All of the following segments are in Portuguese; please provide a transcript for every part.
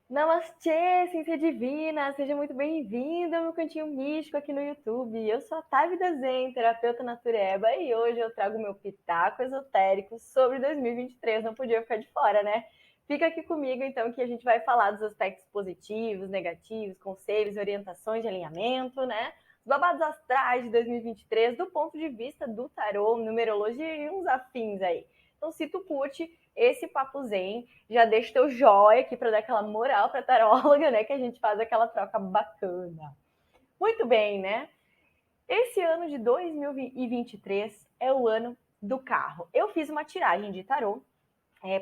Namastê, ciência divina! Seja muito bem-vinda ao meu cantinho místico aqui no YouTube. Eu sou a Távida Zen, terapeuta natureba, e hoje eu trago meu pitaco esotérico sobre 2023. Não podia ficar de fora, né? Fica aqui comigo, então, que a gente vai falar dos aspectos positivos, negativos, conselhos, orientações de alinhamento, né? Os babados astrais de 2023, do ponto de vista do tarô, numerologia e uns afins aí. Então, se tu curte esse papo zen, já deixa teu joia aqui para dar aquela moral para a taróloga, né? Que a gente faz aquela troca bacana. Muito bem, né? Esse ano de 2023 é o ano do carro. Eu fiz uma tiragem de tarô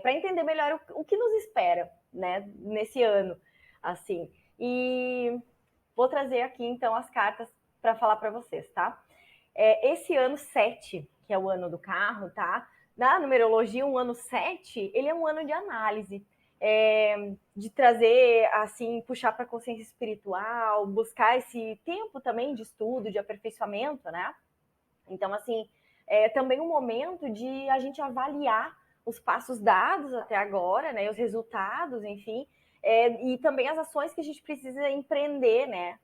para entender melhor o que nos espera, né? Nesse ano, assim. E vou trazer aqui então as cartas para falar para vocês, tá? Esse ano 7, que é o ano do carro, tá? Na numerologia, um ano 7, ele é um ano de análise, de trazer, assim, puxar para a consciência espiritual, buscar esse tempo também de estudo, de aperfeiçoamento, né? Então, assim, é também um momento de a gente avaliar os passos dados até agora, né? Os resultados, enfim, e também as ações que a gente precisa empreender, né?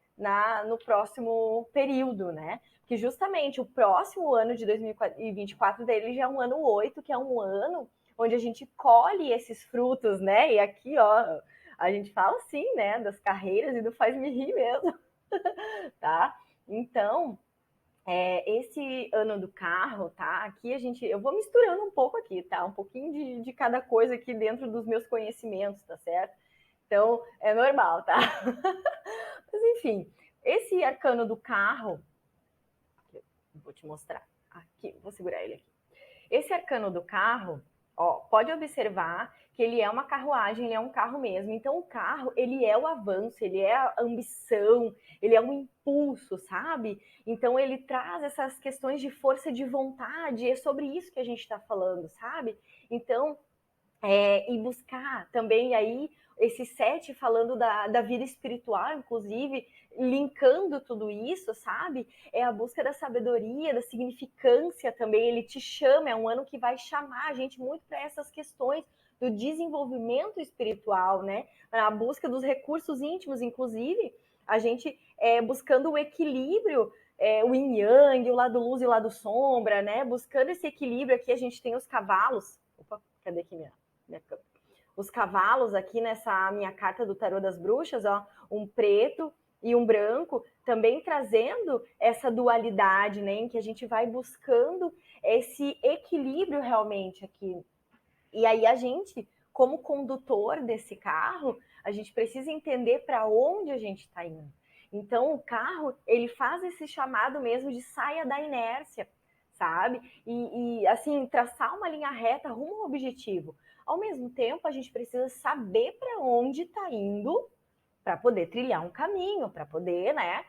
No próximo período, né? Que justamente o próximo ano de 2024 dele já é um ano 8, que é um ano onde a gente colhe esses frutos, né? E aqui, ó, a gente fala assim, né? Das carreiras e do faz-me rir mesmo, tá? Então, esse ano do carro, tá? Aqui eu vou misturando um pouco aqui, tá? Um pouquinho de cada coisa aqui dentro dos meus conhecimentos, tá certo? Então, é normal, tá? Mas enfim, esse arcano do carro, vou te mostrar. Aqui, vou segurar ele aqui. Esse arcano do carro, ó, pode observar que ele é uma carruagem, ele é um carro mesmo. Então, o carro, ele é o avanço, ele é a ambição, ele é um impulso, sabe? Então, ele traz essas questões de força de vontade, é sobre isso que a gente está falando, sabe? Então, e buscar também aí esse 7 falando da vida espiritual, inclusive, linkando tudo isso, sabe? É a busca da sabedoria, da significância também. Ele te chama, é um ano que vai chamar a gente muito para essas questões do desenvolvimento espiritual, né? A busca dos recursos íntimos, inclusive, a gente buscando o equilíbrio, o yin yang, o lado luz e o lado sombra, né? Buscando esse equilíbrio aqui, a gente tem os cavalos. Opa, cadê aqui minha câmera? Os cavalos aqui nessa minha carta do Tarô das Bruxas, ó, um preto e um branco, também trazendo essa dualidade, né, em que a gente vai buscando esse equilíbrio realmente aqui. E aí a gente, como condutor desse carro, a gente precisa entender para onde a gente está indo. Então, o carro, ele faz esse chamado mesmo de saia da inércia, sabe? Assim, traçar uma linha reta rumo ao objetivo. Ao mesmo tempo, a gente precisa saber para onde está indo para poder trilhar um caminho, para poder, né,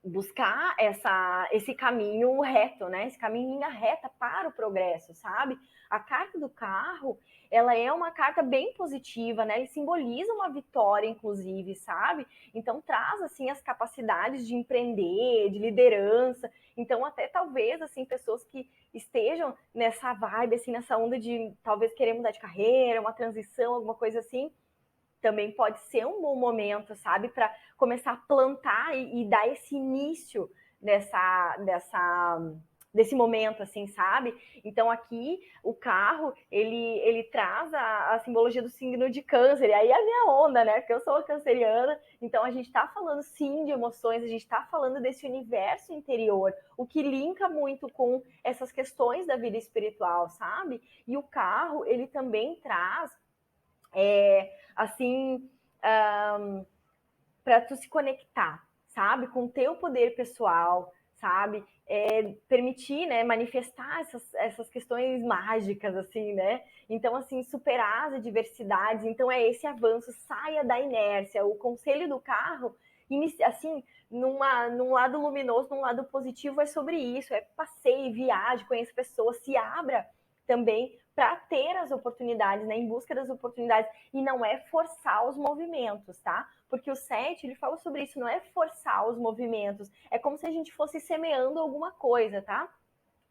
buscar esse caminho reto, né? Esse caminho em linha reta para o progresso, sabe? A carta do carro, ela é uma carta bem positiva, né? Ele simboliza uma vitória, inclusive, sabe? Então traz assim as capacidades de empreender, de liderança. Então até talvez assim pessoas que estejam nessa vibe, assim, nessa onda de talvez querer mudar de carreira, uma transição, alguma coisa assim, também pode ser um bom momento, sabe, para começar a plantar e dar esse início desse momento, assim, sabe? Então aqui o carro ele traz a simbologia do signo de câncer, e aí é a minha onda, né? Porque eu sou canceriana, então a gente está falando sim de emoções, a gente está falando desse universo interior, o que linka muito com essas questões da vida espiritual, sabe? E o carro ele também traz assim, para tu se conectar, sabe? Com o teu poder pessoal, sabe? Permitir, né, manifestar essas questões mágicas, assim, né? Então, assim, superar as adversidades. Então, é esse avanço, saia da inércia. O conselho do carro, assim, num lado luminoso, num lado positivo, é sobre isso. É passeio, viagem, conheça pessoas, se abra também para ter as oportunidades, né? Em busca das oportunidades. E não é forçar os movimentos, tá? Porque o 7, ele fala sobre isso, não é forçar os movimentos, é como se a gente fosse semeando alguma coisa, tá?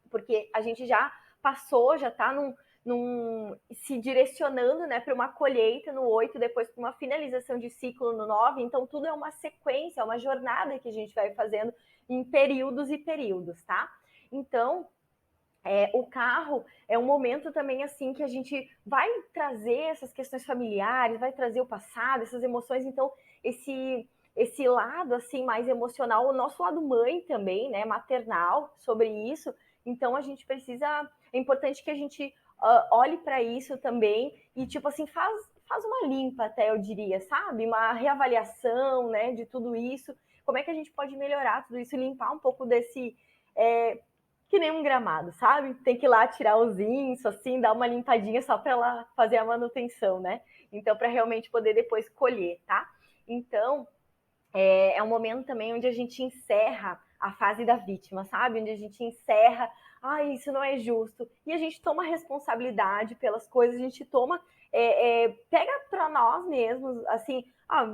Porque a gente já passou, já tá se direcionando, né, para uma colheita no 8, depois para uma finalização de ciclo no 9. Então, tudo é uma sequência, é uma jornada que a gente vai fazendo em períodos e períodos, tá? Então, o carro é um momento também assim que a gente vai trazer essas questões familiares, vai trazer o passado, essas emoções. Então, esse lado assim mais emocional, o nosso lado mãe também, né, maternal, sobre isso. Então, a gente precisa, é importante que a gente olhe para isso também e, tipo assim, faz uma limpa até, eu diria, sabe? Uma reavaliação, né, de tudo isso. Como é que a gente pode melhorar tudo isso, limpar um pouco desse... que nem um gramado, sabe? Tem que ir lá tirar os insos, assim, dar uma limpadinha só para ela fazer a manutenção, né? Então, para realmente poder depois colher, tá? Então, é um momento também onde a gente encerra a fase da vítima, sabe? Onde a gente encerra, isso não é justo. E a gente toma responsabilidade pelas coisas, a gente toma, pega para nós mesmos, assim,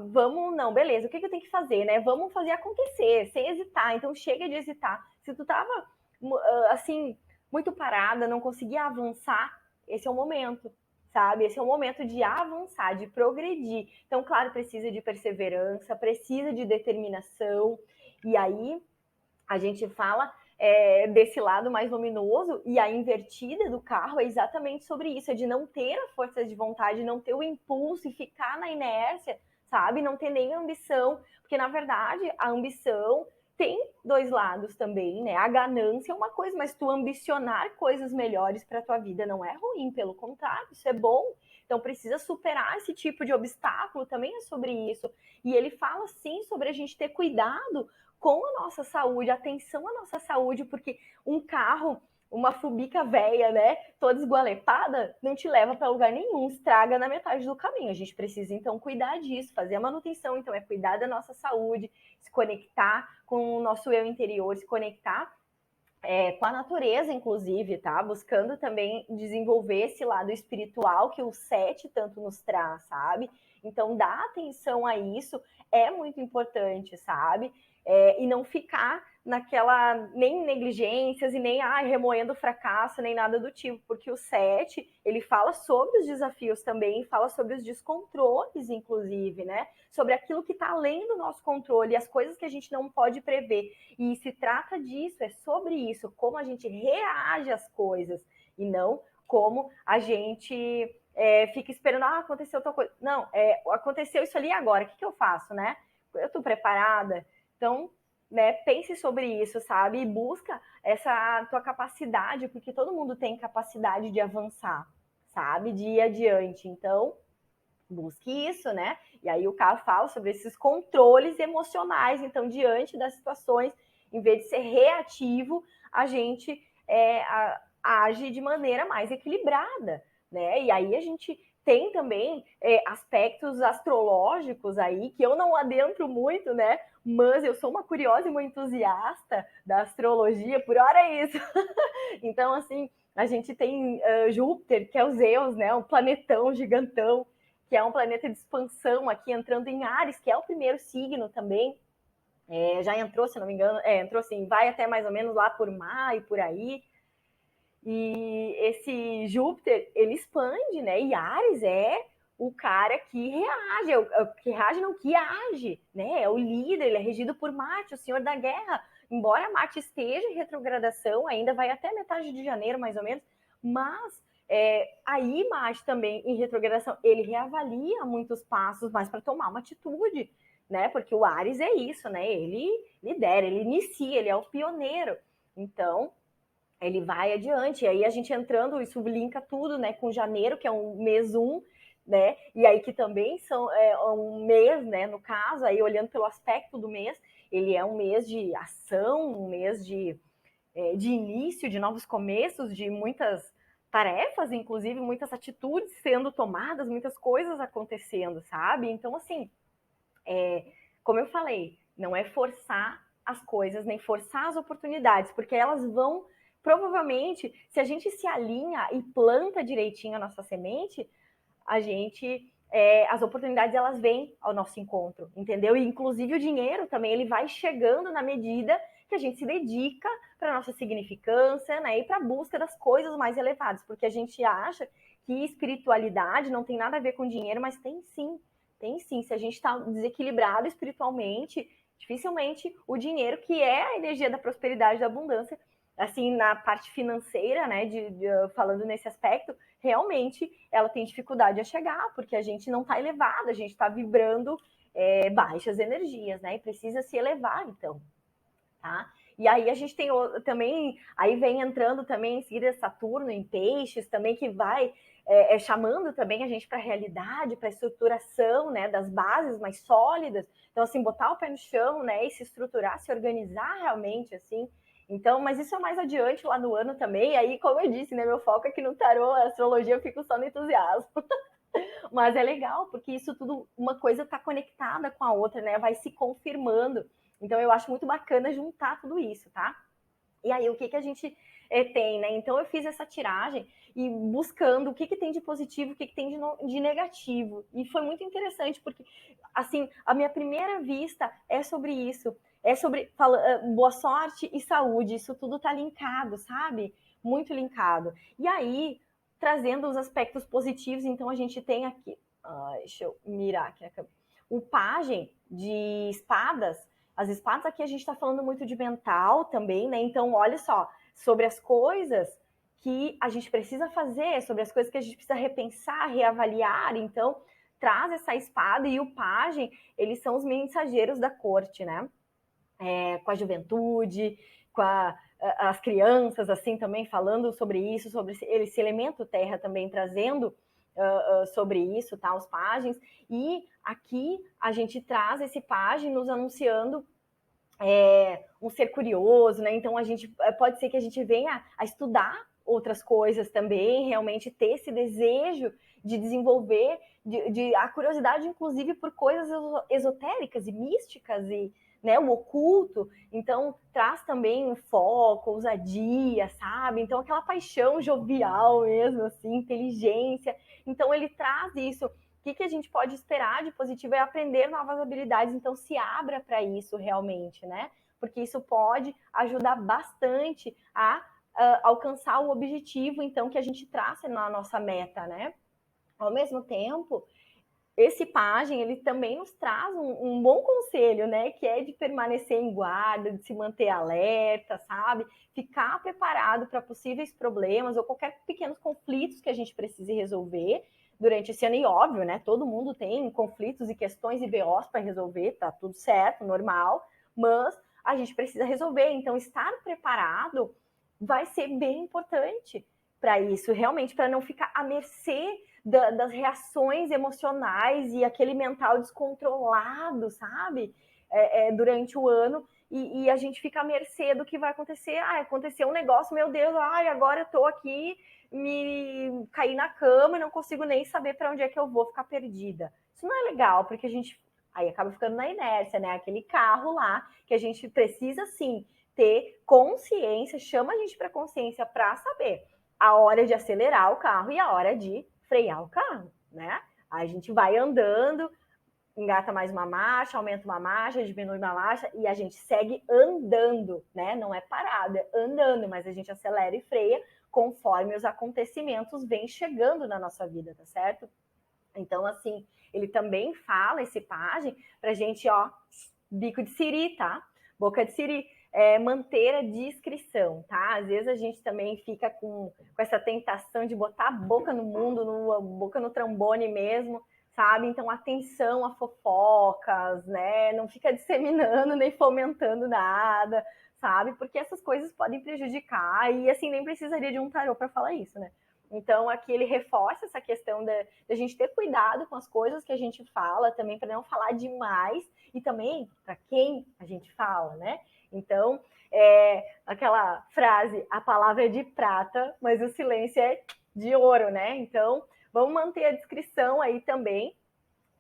vamos, não, beleza, o que eu tenho que fazer, né? Vamos fazer acontecer, sem hesitar. Então, chega de hesitar. Se tu tava, assim, muito parada, não conseguia avançar, esse é o momento, sabe? Esse é o momento de avançar, de progredir. Então, claro, precisa de perseverança, precisa de determinação. E aí a gente fala desse lado mais luminoso, e a invertida do carro é exatamente sobre isso, é de não ter a força de vontade, não ter o impulso e ficar na inércia, sabe? Não ter nem ambição, porque na verdade a ambição tem dois lados também, né? A ganância é uma coisa, mas tu ambicionar coisas melhores para tua vida não é ruim, pelo contrário, isso é bom. Então precisa superar esse tipo de obstáculo, também é sobre isso. E ele fala sim sobre a gente ter cuidado com a nossa saúde, atenção à nossa saúde, porque um carro, uma fubica velha, né, toda esgualepada, não te leva para lugar nenhum, estraga na metade do caminho. A gente precisa, então, cuidar disso, fazer a manutenção, então, é cuidar da nossa saúde, se conectar com o nosso eu interior, se conectar com a natureza, inclusive, tá? Buscando também desenvolver esse lado espiritual que o 7 tanto nos traz, sabe? Então, dar atenção a isso é muito importante, sabe? E não ficar naquela, nem negligências e nem remoendo o fracasso, nem nada do tipo, porque o 7, ele fala sobre os desafios também, fala sobre os descontroles, inclusive, né? Sobre aquilo que está além do nosso controle, as coisas que a gente não pode prever. E se trata disso, é sobre isso, como a gente reage às coisas, e não como a gente fica esperando, aconteceu tal coisa. Não, aconteceu isso ali agora, o que eu faço, né? Eu estou preparada? Então, né, pense sobre isso, sabe? E busca essa tua capacidade, porque todo mundo tem capacidade de avançar, sabe? De ir adiante. Então, busque isso, né? E aí o Carl fala sobre esses controles emocionais. Então, diante das situações, em vez de ser reativo, a gente age de maneira mais equilibrada, né? E aí a gente tem também aspectos astrológicos aí, que eu não adentro muito, né? Mas eu sou uma curiosa e uma entusiasta da astrologia, por hora é isso. Então, assim, a gente tem Júpiter, que é o Zeus, né? Um planetão gigantão, que é um planeta de expansão aqui, entrando em Áries, que é o primeiro signo também. Já entrou, se não me engano, entrou assim, vai até mais ou menos lá por maio, por aí. E esse Júpiter, ele expande, né? E Áries é o cara que reage, não, que age, né? É o líder, ele é regido por Marte, o senhor da guerra. Embora Marte esteja em retrogradação, ainda vai até metade de janeiro, mais ou menos, mas aí Marte também em retrogradação, ele reavalia muitos passos mais para tomar uma atitude, né? Porque o Áries é isso, né? Ele lidera, ele inicia, ele é o pioneiro. Então, ele vai adiante, e aí a gente entrando, isso linka tudo, né, com janeiro, que é um mês 1, né, e aí que também um mês, né, no caso, aí olhando pelo aspecto do mês, ele é um mês de ação, um mês de início, de novos começos, de muitas tarefas, inclusive muitas atitudes sendo tomadas, muitas coisas acontecendo, sabe? Então, assim, como eu falei, não é forçar as coisas, nem forçar as oportunidades, porque elas vão, provavelmente, se a gente se alinha e planta direitinho a nossa semente, a gente, as oportunidades, elas vêm ao nosso encontro, entendeu? E, inclusive, o dinheiro também, ele vai chegando na medida que a gente se dedica para nossa significância, né? E para a busca das coisas mais elevadas, porque a gente acha que espiritualidade não tem nada a ver com dinheiro, mas tem sim. Tem sim. Se a gente está desequilibrado espiritualmente, dificilmente o dinheiro, que é a energia da prosperidade, da abundância, assim, na parte financeira, né, falando nesse aspecto, realmente ela tem dificuldade a chegar, porque a gente não está elevado, a gente está vibrando baixas energias, né, e precisa se elevar, então, tá? E aí a gente tem também, aí vem entrando também em seguida Saturno em Peixes, também que vai chamando também a gente para a realidade, para a estruturação, né, das bases mais sólidas. Então, assim, botar o pé no chão, né, e se estruturar, se organizar realmente, assim. Então, mas isso é mais adiante lá no ano também. Aí, como eu disse, né, meu foco é que no tarô, a astrologia, eu fico só no entusiasmo. Mas é legal, porque isso tudo, uma coisa está conectada com a outra, né, vai se confirmando. Então, eu acho muito bacana juntar tudo isso, tá? E aí, o que a gente tem, né? Então, eu fiz essa tiragem e buscando o que tem de positivo, o que tem de negativo. E foi muito interessante, porque, assim, a minha primeira vista é sobre isso. É sobre boa sorte e saúde. Isso tudo tá linkado, sabe? Muito linkado. E aí, trazendo os aspectos positivos, então, a gente tem aqui... deixa eu mirar aqui na câmera. O pajem de espadas. As espadas aqui a gente está falando muito de mental também, né? Então, olha só, sobre as coisas que a gente precisa fazer, sobre as coisas que a gente precisa repensar, reavaliar. Então, traz essa espada e o pajem, eles são os mensageiros da corte, né? Com a juventude, com as crianças, assim, também falando sobre isso, sobre esse elemento terra também trazendo sobre isso, tá? Os pajens. E aqui a gente traz esse pajem nos anunciando um ser curioso, né? Então a gente pode ser que a gente venha a estudar outras coisas também, realmente ter esse desejo de desenvolver, a curiosidade, inclusive, por coisas esotéricas e místicas e, né, o oculto. Então traz também um foco, ousadia, sabe? Então aquela paixão jovial mesmo, assim, inteligência. Então ele traz isso. O que a gente pode esperar de positivo é aprender novas habilidades, então se abra para isso realmente, né? Porque isso pode ajudar bastante a alcançar o objetivo, então, que a gente traça na nossa meta, né? Ao mesmo tempo, esse pajem, ele também nos traz um bom conselho, né? Que é de permanecer em guarda, de se manter alerta, sabe? Ficar preparado para possíveis problemas ou qualquer pequenos conflitos que a gente precise resolver durante esse ano. E óbvio, né? Todo mundo tem conflitos e questões e BOs para resolver, tá tudo certo, normal, mas a gente precisa resolver. Então, estar preparado vai ser bem importante para isso, realmente, para não ficar à mercê das reações emocionais e aquele mental descontrolado, sabe? Durante o ano, e a gente fica à mercê do que vai acontecer. Aconteceu um negócio, meu Deus, agora eu tô aqui, me caí na cama e não consigo nem saber para onde é que eu vou, ficar perdida. Isso não é legal, porque a gente aí acaba ficando na inércia, né? Aquele carro lá que a gente precisa, sim, ter consciência, chama a gente para consciência para saber a hora de acelerar o carro e a hora de frear o carro, né? Aí a gente vai andando, engata mais uma marcha, aumenta uma marcha, diminui uma marcha e a gente segue andando, né? Não é parado, é andando, mas a gente acelera e freia conforme os acontecimentos vêm chegando na nossa vida, tá certo? Então, assim, ele também fala, esse pajem, pra gente, ó, bico de siri, tá? Boca de siri. Manter a discrição, tá? Às vezes a gente também fica com essa tentação de botar a boca no mundo, a boca no trombone mesmo, sabe? Então, atenção a fofocas, né? Não fica disseminando nem fomentando nada, sabe? Porque essas coisas podem prejudicar e, assim, nem precisaria de um tarô para falar isso, né? Então, aqui ele reforça essa questão da gente ter cuidado com as coisas que a gente fala, também para não falar demais e também para quem a gente fala, né? Então, aquela frase, a palavra é de prata, mas o silêncio é de ouro, né? Então, vamos manter a discrição aí também,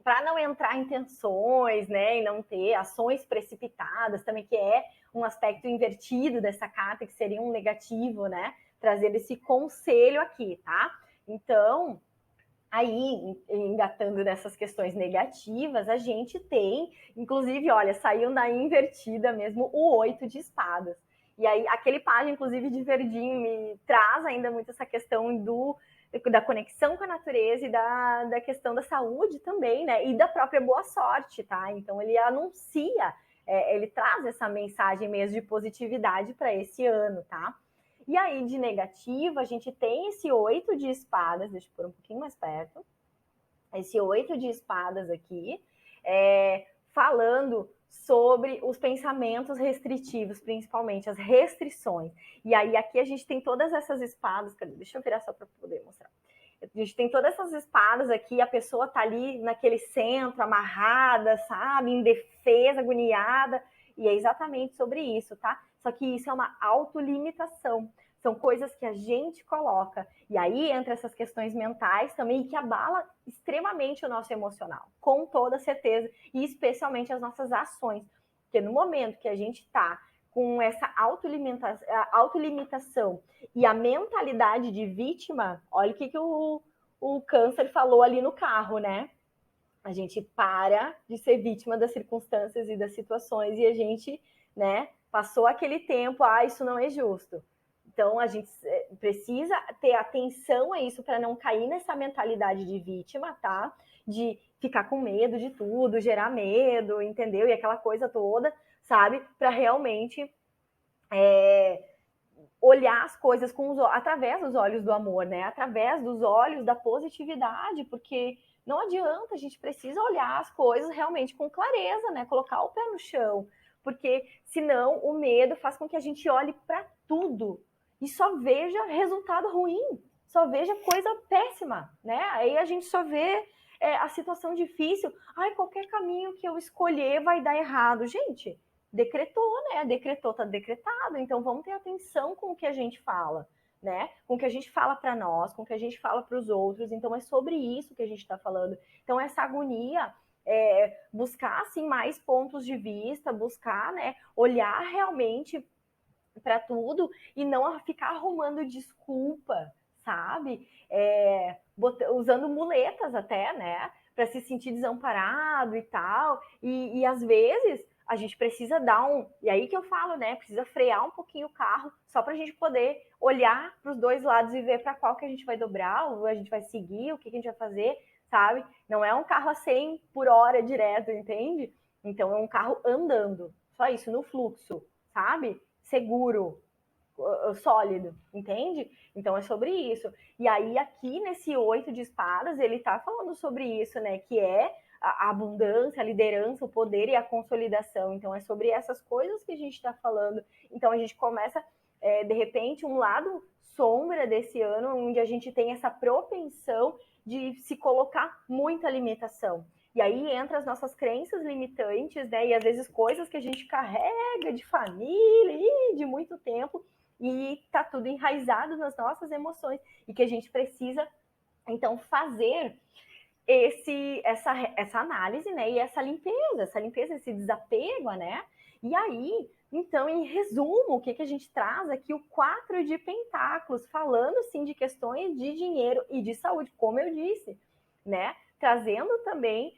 para não entrar em tensões, né? E não ter ações precipitadas também, que é um aspecto invertido dessa carta, que seria um negativo, né? Trazer esse conselho aqui, tá? Então, aí, engatando nessas questões negativas, a gente tem, inclusive, olha, saiu na invertida mesmo o 8 de espadas. E aí, aquele pajem, inclusive, de verdinho, me traz ainda muito essa questão da conexão com a natureza e da questão da saúde também, né? E da própria boa sorte, tá? Então, ele anuncia, ele traz essa mensagem mesmo de positividade para esse ano, tá? E aí, de negativa, a gente tem esse 8 de espadas, deixa eu pôr um pouquinho mais perto, esse 8 de espadas aqui, falando sobre os pensamentos restritivos, principalmente as restrições. E aí aqui a gente tem todas essas espadas, deixa eu virar só para poder mostrar. A gente tem todas essas espadas aqui, a pessoa tá ali naquele centro, amarrada, sabe, indefesa, agoniada, e é exatamente sobre isso, tá? Só que isso é uma autolimitação. São coisas que a gente coloca. E aí entra essas questões mentais também, que abala extremamente o nosso emocional, com toda certeza, e especialmente as nossas ações. Porque no momento que a gente está com essa autolimitação e a mentalidade de vítima, olha o que o câncer falou ali no carro, né? A gente para de ser vítima das circunstâncias e das situações e a gente, né, passou aquele tempo, isso não é justo. Então, a gente precisa ter atenção a isso para não cair nessa mentalidade de vítima, tá? De ficar com medo de tudo, gerar medo, entendeu? E aquela coisa toda, sabe? Para realmente olhar as coisas através dos olhos do amor, né? Através dos olhos da positividade, porque não adianta, a gente precisa olhar as coisas realmente com clareza, né? Colocar o pé no chão, porque senão o medo faz com que a gente olhe para tudo e só veja resultado ruim, só veja coisa péssima, né? Aí a gente só vê a situação difícil. Qualquer caminho que eu escolher vai dar errado. Gente, decretou, né? Decretou, tá decretado. Então vamos ter atenção com o que a gente fala, né? Com o que a gente fala para nós, com o que a gente fala para os outros. Então é sobre isso que a gente está falando. Então essa agonia, buscar assim mais pontos de vista, buscar, né? Olhar realmente para tudo e não ficar arrumando desculpa, sabe? Usando muletas até, né? Para se sentir desamparado e tal. E às vezes a gente precisa dar e aí que eu falo, né? Precisa frear um pouquinho o carro só para a gente poder olhar para os dois lados e ver para qual que a gente vai dobrar, ou a gente vai seguir, o que a gente vai fazer, sabe? Não é um carro a 100 por hora direto, entende? Então é um carro andando, só isso, no fluxo, sabe? Seguro, sólido, entende? Então é sobre isso. E aí aqui nesse 8 de espadas, ele tá falando sobre isso, né? Que é a abundância, a liderança, o poder e a consolidação. Então é sobre essas coisas que a gente está falando. Então a gente começa, de repente, um lado sombra desse ano, onde a gente tem essa propensão de se colocar muita limitação. E aí entra as nossas crenças limitantes, né? E às vezes coisas que a gente carrega de família e de muito tempo, e tá tudo enraizado nas nossas emoções, e que a gente precisa, então, fazer essa análise, né? E essa limpeza, esse desapego, né? E aí, então, em resumo, o que a gente traz aqui? O 4 de pentáculos, falando, sim, de questões de dinheiro e de saúde, como eu disse, né? Trazendo também,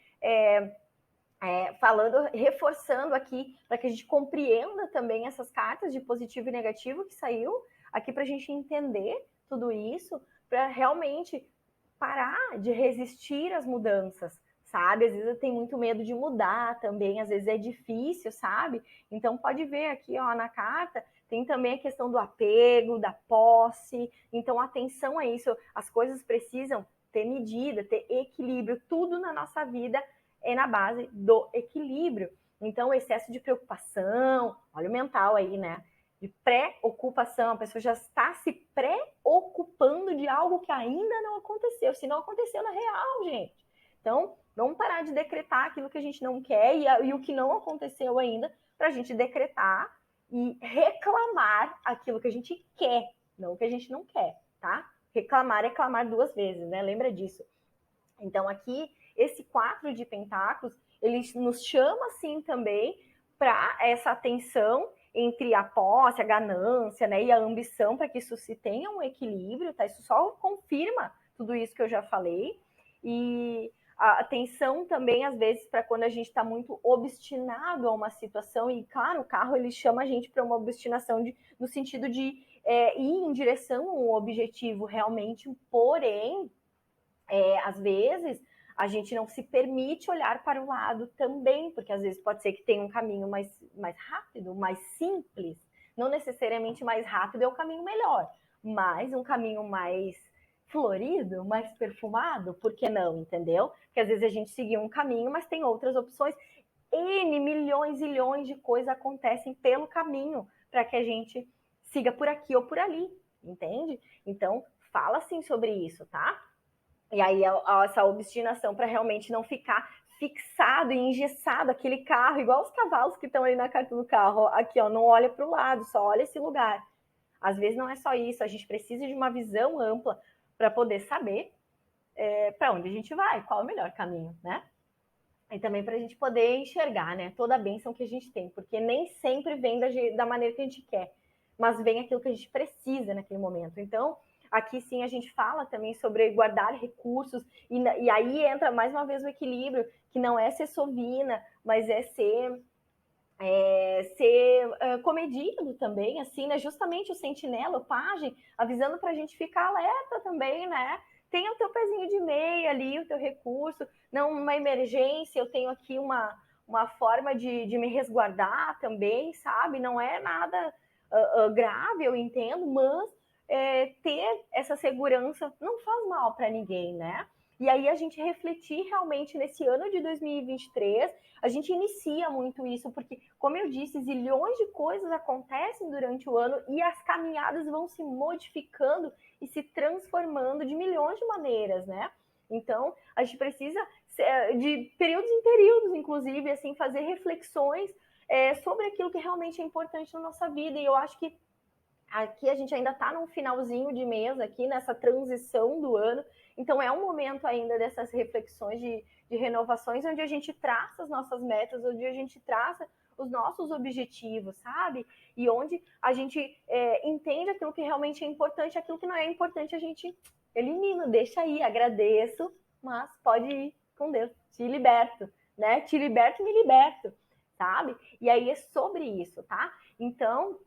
falando, reforçando aqui, para que a gente compreenda também essas cartas de positivo e negativo que saiu aqui, para a gente entender tudo isso, para realmente parar de resistir às mudanças, sabe? Às vezes eu tenho muito medo de mudar também, às vezes é difícil, sabe? Então pode ver aqui, ó, na carta, tem também a questão do apego, da posse. Então atenção a isso, as coisas precisam ter medida, ter equilíbrio, tudo na nossa vida é na base do equilíbrio. Então o excesso de preocupação, olha o mental aí, né? De preocupação, a pessoa já está se preocupando de algo que ainda não aconteceu, se não aconteceu na real, gente. Então, vamos parar de decretar aquilo que a gente não quer e o que não aconteceu ainda, para a gente decretar e reclamar aquilo que a gente quer, não o que a gente não quer, tá? Reclamar é clamar 2 vezes, né? Lembra disso. Então, aqui, esse 4 de pentáculos, ele nos chama, assim, também para essa atenção entre a posse, a ganância, né, e a ambição, para que isso se tenha um equilíbrio, tá? Isso só confirma tudo isso que eu já falei. E a atenção também, às vezes, para quando a gente está muito obstinado a uma situação, e claro, o carro ele chama a gente para uma obstinação no sentido de ir em direção a um objetivo realmente, porém, às vezes, a gente não se permite olhar para o lado também, porque às vezes pode ser que tenha um caminho mais rápido, mais simples, não necessariamente mais rápido é o caminho melhor, mas um caminho mais florido, mais perfumado, por que não, entendeu? Porque às vezes a gente seguiu um caminho, mas tem outras opções. N milhões e milhões de coisas acontecem pelo caminho para que a gente siga por aqui ou por ali, entende? Então, fala sim sobre isso, tá? E aí essa obstinação para realmente não ficar fixado e engessado aquele carro, igual os cavalos que estão ali na carta do carro, aqui ó, não olha para o lado, só olha esse lugar. Às vezes não é só isso, a gente precisa de uma visão ampla para poder saber para onde a gente vai, qual é o melhor caminho, né? E também para a gente poder enxergar, né, toda a bênção que a gente tem, porque nem sempre vem da maneira que a gente quer, mas vem aquilo que a gente precisa naquele momento. Então, aqui sim a gente fala também sobre guardar recursos, e aí entra mais uma vez o equilíbrio, que não é ser sovina, mas é ser comedido também, assim, né? Justamente o sentinela, o pajem, avisando para a gente ficar alerta também, né? Tenha o teu pezinho de meia ali, o teu recurso, não uma emergência, eu tenho aqui uma forma de me resguardar também, sabe? Não é nada grave, eu entendo, mas ter essa segurança não faz mal para ninguém, né? E aí a gente refletir realmente nesse ano de 2023, a gente inicia muito isso, porque, como eu disse, zilhões de coisas acontecem durante o ano e as caminhadas vão se modificando e se transformando de milhões de maneiras, né? Então, a gente precisa, de períodos em períodos, inclusive, assim, fazer reflexões sobre aquilo que realmente é importante na nossa vida. E eu acho que aqui a gente ainda está num finalzinho de mês, aqui nessa transição do ano, então é um momento ainda dessas reflexões de renovações, onde a gente traça as nossas metas, onde a gente traça os nossos objetivos, sabe? E onde a gente entende aquilo que realmente é importante, aquilo que não é importante a gente elimina, deixa aí, agradeço, mas pode ir com Deus, te liberto, né? Te liberto e me liberto, sabe? E aí é sobre isso, tá? Então,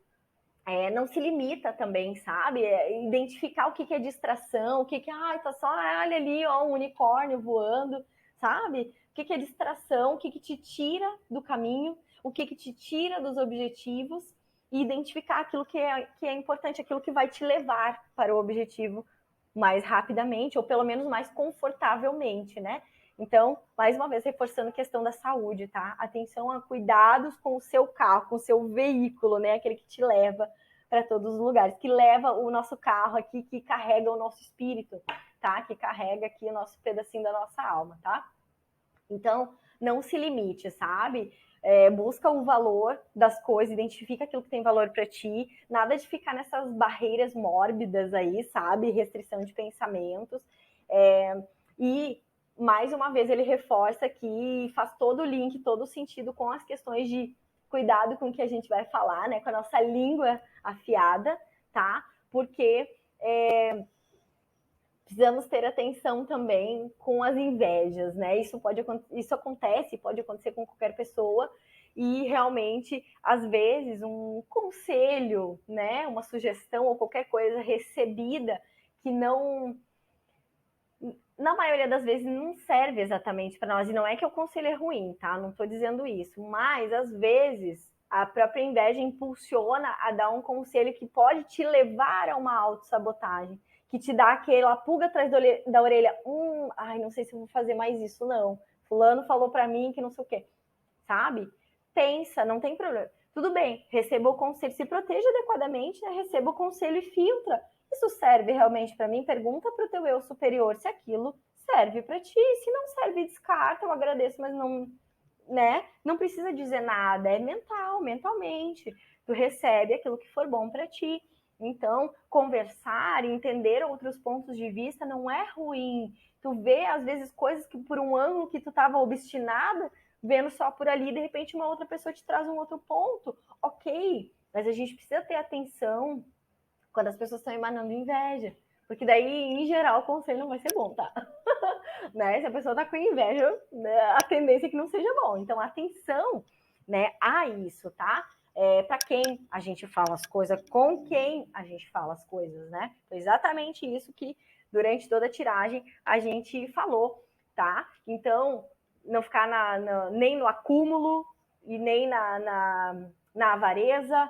não se limita também, sabe? Identificar o que é distração, o que tá só, olha ali, ó, um unicórnio voando, sabe? O que é distração, o que te tira do caminho, o que te tira dos objetivos, e identificar aquilo que é importante, aquilo que vai te levar para o objetivo mais rapidamente, ou pelo menos mais confortavelmente, né? Então, mais uma vez, reforçando a questão da saúde, tá? Atenção a cuidados com o seu carro, com o seu veículo, né? Aquele que te leva para todos os lugares, que leva o nosso carro aqui, que carrega o nosso espírito, tá? Que carrega aqui o nosso pedacinho da nossa alma, tá? Então, não se limite, sabe? Busca o valor das coisas, identifica aquilo que tem valor para ti, nada de ficar nessas barreiras mórbidas aí, sabe? Restrição de pensamentos. E, mais uma vez, ele reforça que faz todo o link, todo o sentido com as questões de cuidado com o que a gente vai falar, né? Com a nossa língua afiada, tá? Porque precisamos ter atenção também com as invejas, né? Isso acontece, pode acontecer com qualquer pessoa, e realmente, às vezes, um conselho, né? Uma sugestão ou qualquer coisa recebida que não, na maioria das vezes, não serve exatamente para nós. E não é que o conselho é ruim, tá? Não estou dizendo isso, mas às vezes a própria inveja impulsiona a dar um conselho que pode te levar a uma autossabotagem, que te dá aquela pulga atrás da orelha. Ai, não sei se eu vou fazer mais isso, não. Fulano falou para mim que não sei o quê, sabe? Pensa, não tem problema. Tudo bem, receba o conselho, se proteja adequadamente, né? Receba o conselho e filtra. Isso serve realmente para mim? Pergunta para o teu eu superior se aquilo serve para ti. Se não serve, descarta, eu agradeço, mas não, né? Não precisa dizer nada, é mentalmente. Tu recebe aquilo que for bom para ti. Então, conversar, entender outros pontos de vista não é ruim. Tu vê, às vezes, coisas que por um ângulo que tu estava obstinada, vendo só por ali, de repente uma outra pessoa te traz um outro ponto. Ok, mas a gente precisa ter atenção quando as pessoas estão emanando inveja. Porque daí, em geral, o conselho não vai ser bom, tá? Né? Se a pessoa tá com inveja, né, a tendência é que não seja bom. Então, atenção, né, a isso, tá? Para quem a gente fala as coisas, com quem a gente fala as coisas, né? Então, exatamente isso que durante toda a tiragem a gente falou, tá? Então, não ficar nem no acúmulo e nem na avareza,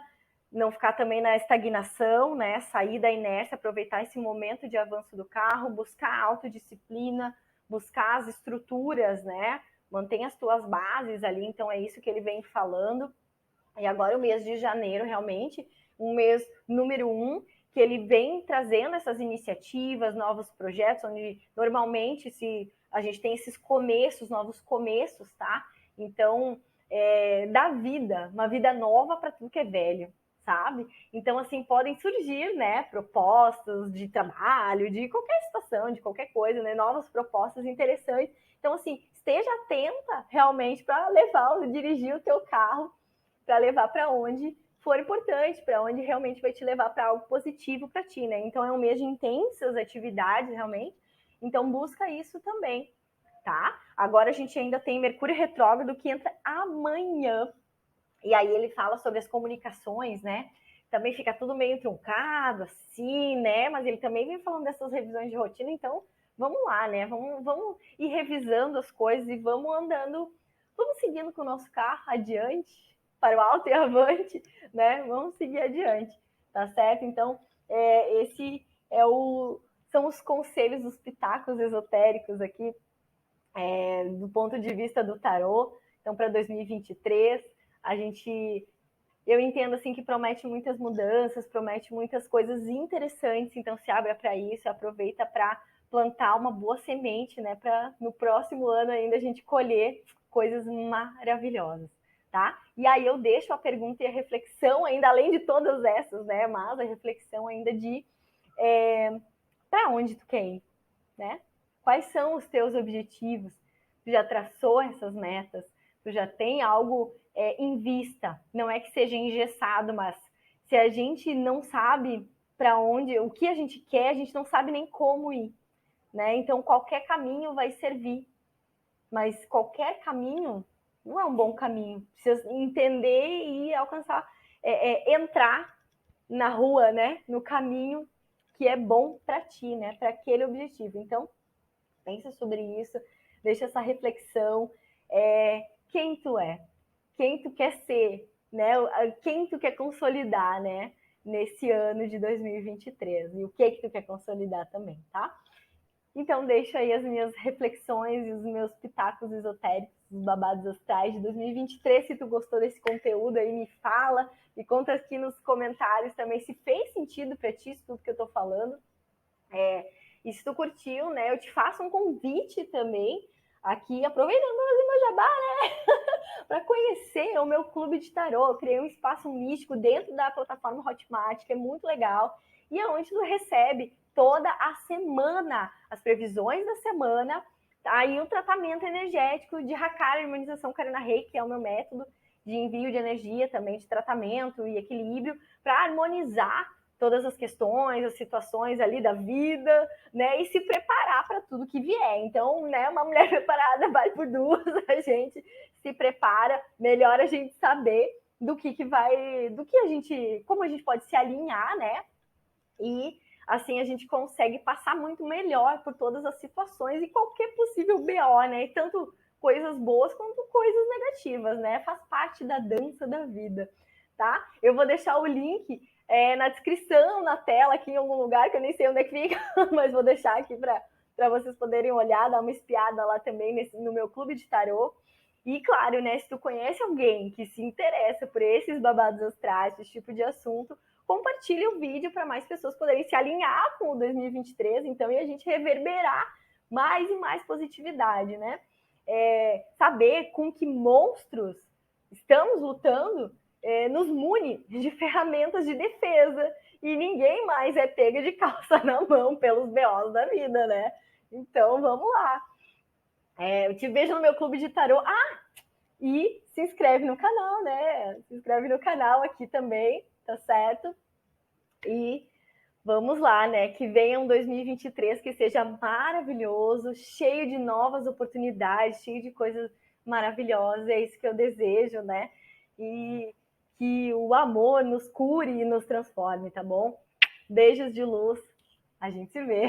não ficar também na estagnação, né? Sair da inércia, aproveitar esse momento de avanço do carro, buscar autodisciplina, buscar as estruturas, né? Mantém as tuas bases ali, então é isso que ele vem falando. E agora o mês de janeiro, realmente, um mês número 1, que ele vem trazendo essas iniciativas, novos projetos, onde normalmente a gente tem esses começos, novos começos, tá? Então, dá vida, uma vida nova para tudo que é velho, sabe? Então, assim, podem surgir, né, propostas de trabalho, de qualquer situação, de qualquer coisa, né, novas propostas interessantes. Então, assim, esteja atenta realmente para dirigir o teu carro, para levar para onde for importante, para onde realmente vai te levar para algo positivo para ti, né? Então, é um mês de intensas atividades, realmente. Então, busca isso também, tá? Agora a gente ainda tem Mercúrio retrógrado que entra amanhã. E aí ele fala sobre as comunicações, né? Também fica tudo meio truncado, assim, né? Mas ele também vem falando dessas revisões de rotina, então vamos lá, né? Vamos ir revisando as coisas e vamos andando, vamos seguindo com o nosso carro adiante, para o alto e avante, né? Vamos seguir adiante, tá certo? Então, esse são os conselhos, os pitacos esotéricos aqui, do ponto de vista do tarô. Então, para 2023, eu entendo assim que promete muitas mudanças, promete muitas coisas interessantes, então se abra para isso, aproveita para plantar uma boa semente, né, para no próximo ano ainda a gente colher coisas maravilhosas, tá? E aí eu deixo a pergunta e a reflexão ainda, além de todas essas, né, mas a reflexão ainda de para onde tu quer ir, né? Quais são os teus objetivos? Tu já traçou essas metas? Tu já tem algo em vista? Não é que seja engessado, mas se a gente não sabe para onde, o que a gente quer, a gente não sabe nem como ir, né? Então qualquer caminho vai servir, mas qualquer caminho não é um bom caminho. Precisa entender e alcançar, entrar na rua, né? No caminho que é bom para ti, né? Para aquele objetivo. Então pensa sobre isso, deixa essa reflexão, quem tu é, quem tu quer ser, né? Quem tu quer consolidar, né? Nesse ano de 2023 e o que tu quer consolidar também, tá? Então deixa aí as minhas reflexões e os meus pitacos esotéricos, os babados astrais de 2023. Se tu gostou desse conteúdo aí, me fala, me conta aqui nos comentários também se fez sentido para ti isso tudo que eu tô falando. E se tu curtiu, né, eu te faço um convite também, aqui, aproveitando para fazer meu jabá, né, para conhecer o meu clube de tarô. Eu criei um espaço místico dentro da plataforma Hotmart, que é muito legal, e é onde tu recebe toda a semana, as previsões da semana, aí o tratamento energético de Hakara, harmonização Karuna Reiki, que é o meu método de envio de energia também, de tratamento e equilíbrio, para harmonizar todas as questões, as situações ali da vida, né? E se preparar para tudo que vier. Então, né, uma mulher preparada vale por duas, a gente se prepara, melhor a gente saber do que vai, do que a gente, como a gente pode se alinhar, né? E assim a gente consegue passar muito melhor por todas as situações e qualquer possível BO, né? E tanto coisas boas quanto coisas negativas, né? Faz parte da dança da vida, tá? Eu vou deixar o link na descrição, na tela, aqui em algum lugar, que eu nem sei onde é que fica, mas vou deixar aqui para vocês poderem olhar, dar uma espiada lá também no meu clube de tarô. E claro, né, se tu conhece alguém que se interessa por esses babados astrais, esse tipo de assunto, compartilhe o vídeo para mais pessoas poderem se alinhar com o 2023, então, e a gente reverberar mais e mais positividade, né? Saber com que monstros estamos lutando nos mune de ferramentas de defesa, e ninguém mais é pega de calça na mão pelos BOs da vida, né? Então, vamos lá. Eu te vejo no meu clube de tarô. E se inscreve no canal, né? Se inscreve no canal aqui também, tá certo? E Vamos lá, né? Que venha um 2023 que seja maravilhoso, cheio de novas oportunidades, cheio de coisas maravilhosas. É isso que eu desejo, né? E que o amor nos cure e nos transforme, tá bom? Beijos de luz. A gente se vê.